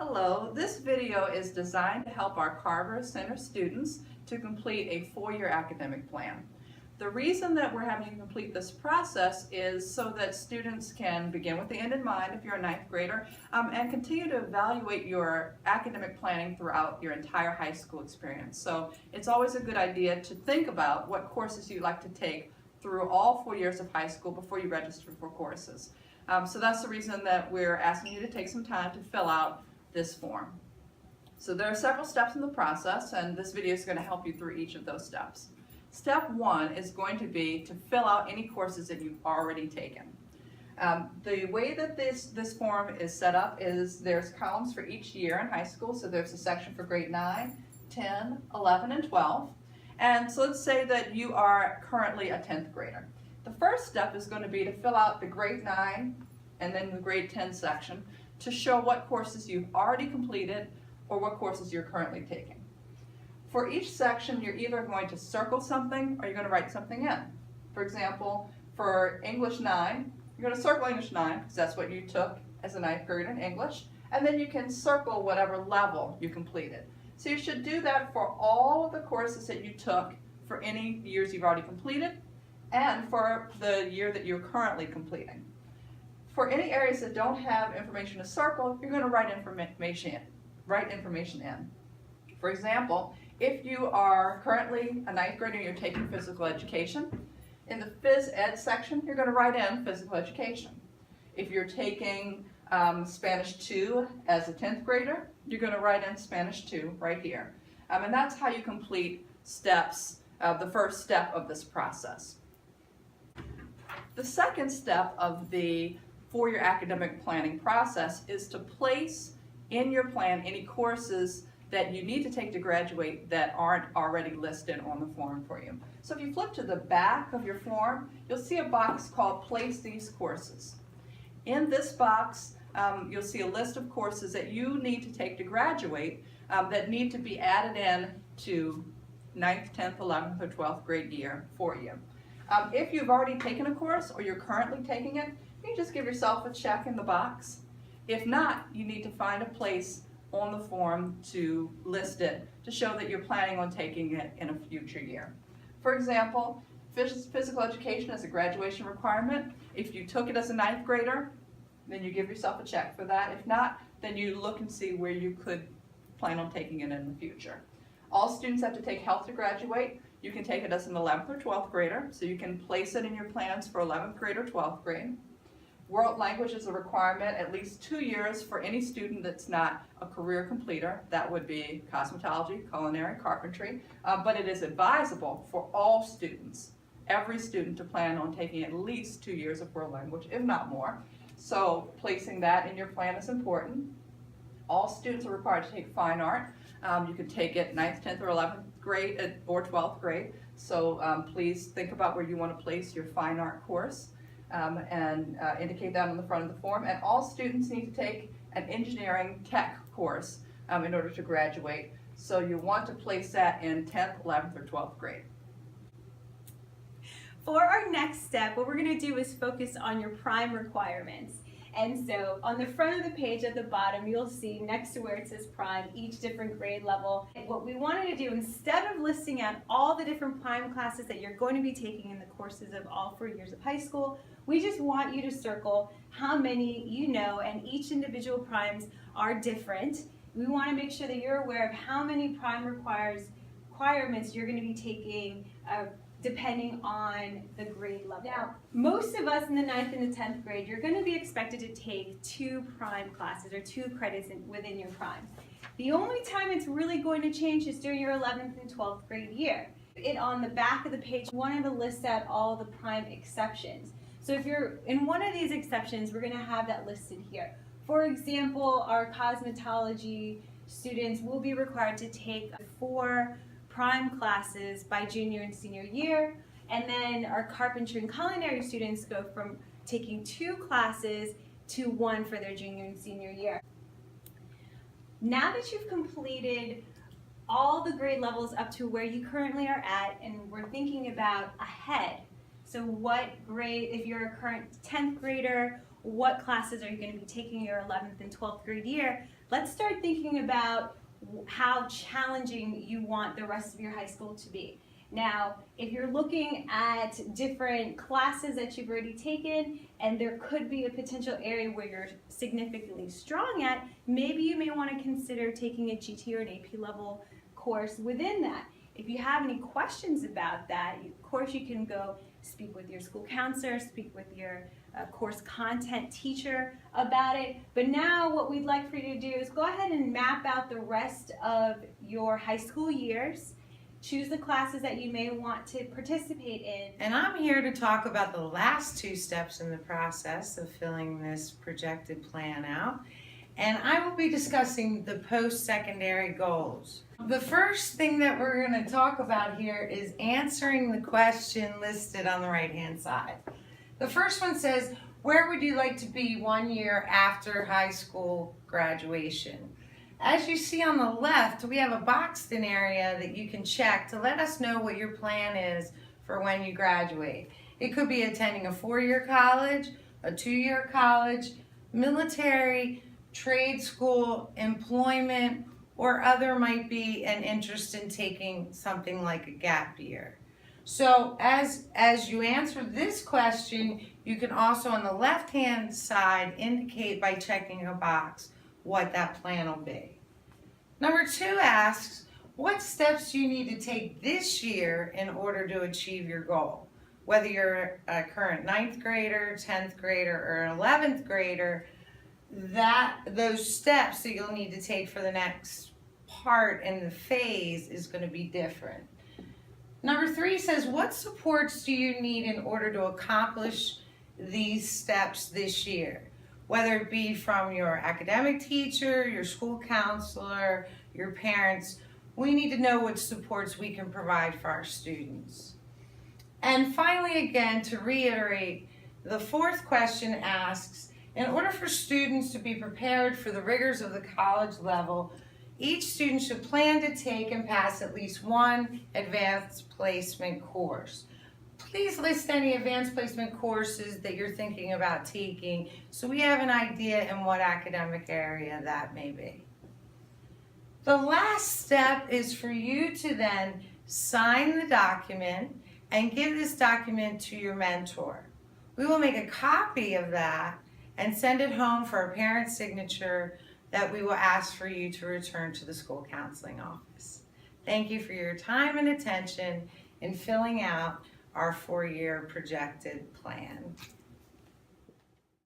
Hello, this video is designed to help our Carver Center students to complete a four-year academic plan. The reason that we're having you complete this process is so that students can begin with the end in mind if you're a ninth grader and continue to evaluate your academic planning throughout your entire high school experience. So it's always a good idea to think about what courses you'd like to take through all 4 years of high school before you register for courses. So that's the reason that we're asking you to take some time to fill out this form. So there are several steps in the process, and this video is going to help you through each of those steps. Step one is going to be to fill out any courses that you've already taken. The way that this form is set up is there's columns for each year in high school. So there's a section for grade 9, 10, 11, and 12. And so let's say that you are currently a 10th grader. The first step is going to be to fill out the grade 9 and then the grade 10 section to show what courses you've already completed or what courses you're currently taking. For each section, you're either going to circle something or you're going to write something in. For example, for English 9, you're going to circle English 9 because that's what you took as a ninth grader in English, and then you can circle whatever level you completed. So you should do that for all of the courses that you took for any years you've already completed and for the year that you're currently completing. For any areas that don't have information to circle, you're going to write information in. For example, if you are currently a ninth grader and you're taking physical education, in the phys ed section, you're going to write in physical education. If you're taking Spanish 2 as a 10th grader, you're going to write in Spanish 2 right here. And that's how you complete steps, the first step of this process. The second step of the four-year academic planning process is to place in your plan any courses that you need to take to graduate that aren't already listed on the form for you. So if you flip to the back of your form, you'll see a box called Place These Courses. In this box, you'll see a list of courses that you need to take to graduate that need to be added in to 9th, 10th, 11th, or 12th grade year for you. If you've already taken a course or you're currently taking it, you just give yourself a check in the box. If not, you need to find a place on the form to list it to show that you're planning on taking it in a future year. For example, physical education is a graduation requirement. If you took it as a ninth grader, then you give yourself a check for that. If not, then you look and see where you could plan on taking it in the future. All students have to take health to graduate. You can take it as an 11th or 12th grader, so you can place it in your plans for 11th grade or 12th grade. World language is a requirement, at least 2 years for any student that's not a career completer. That would be cosmetology, culinary, carpentry, but it is advisable for all students, every student, to plan on taking at least 2 years of world language, if not more. So placing that in your plan is important. All students are required to take fine art. You can take it 9th, 10th, or 11th grade or 12th grade. So please think about where you want to place your fine art course. And indicate that on the front of the form. And all students need to take an engineering tech course in order to graduate. So you want to place that in 10th, 11th, or 12th grade. For our next step, what we're going to do is focus on your prime requirements. And so on the front of the page at the bottom, you'll see next to where it says prime, each different grade level. What we wanted to do, instead of listing out all the different prime classes that you're going to be taking in the courses of all 4 years of high school, we just want you to circle how many you know, and each individual primes are different. We want to make sure that you're aware of how many prime requirements you're going to be taking depending on the grade level. Now, most of us in the 9th and the 10th grade, you're going to be expected to take 2 prime classes or 2 credits within your prime. The only time it's really going to change is during your 11th and 12th grade year. On the back of the page, we wanted to list out all the prime exceptions. So if you're in one of these exceptions, we're going to have that listed here. For example, our cosmetology students will be required to take 4 prime classes by junior and senior year, and then our carpentry and culinary students go from taking 2 classes to 1 for their junior and senior year. Now that you've completed all the grade levels up to where you currently are at, and we're thinking about ahead, so what grade, if you're a current 10th grader what classes are you going to be taking your 11th and 12th grade year, let's start thinking about how challenging you want the rest of your high school to be. Now, if you're looking at different classes that you've already taken and there could be a potential area where you're significantly strong at, maybe you may want to consider taking a GT or an AP level course within that. If you have any questions about that, of course you can go speak with your school counselor, speak with your course content teacher about it. But now what we'd like for you to do is go ahead and map out the rest of your high school years. Choose the classes that you may want to participate in. And I'm here to talk about the last two steps in the process of filling this projected plan out. And I will be discussing the post-secondary goals. The first thing that we're going to talk about here is answering the question listed on the right-hand side. The first one says, where would you like to be 1 year after high school graduation? As you see on the left, we have a boxed-in area that you can check to let us know what your plan is for when you graduate. It could be attending a 4-year college, a 2-year college, military, trade school, employment, or other might be an interest in taking something like a gap year. So as you answer this question, you can also on the left-hand side indicate by checking a box what that plan will be. Number 2 asks, what steps do you need to take this year in order to achieve your goal? Whether you're a current 9th grader, 10th grader, or an 11th grader, those steps that you'll need to take for the next part in the phase is going to be different. Number 3 says, what supports do you need in order to accomplish these steps this year? Whether it be from your academic teacher, your school counselor, your parents, we need to know what supports we can provide for our students. And finally, again, to reiterate, the 4th question asks, in order for students to be prepared for the rigors of the college level, each student should plan to take and pass at least one advanced placement course. Please list any advanced placement courses that you're thinking about taking so we have an idea in what academic area that may be. The last step is for you to then sign the document and give this document to your mentor. We will make a copy of that and send it home for a parent signature that we will ask for you to return to the school counseling office. Thank you for your time and attention in filling out our 4-year projected plan.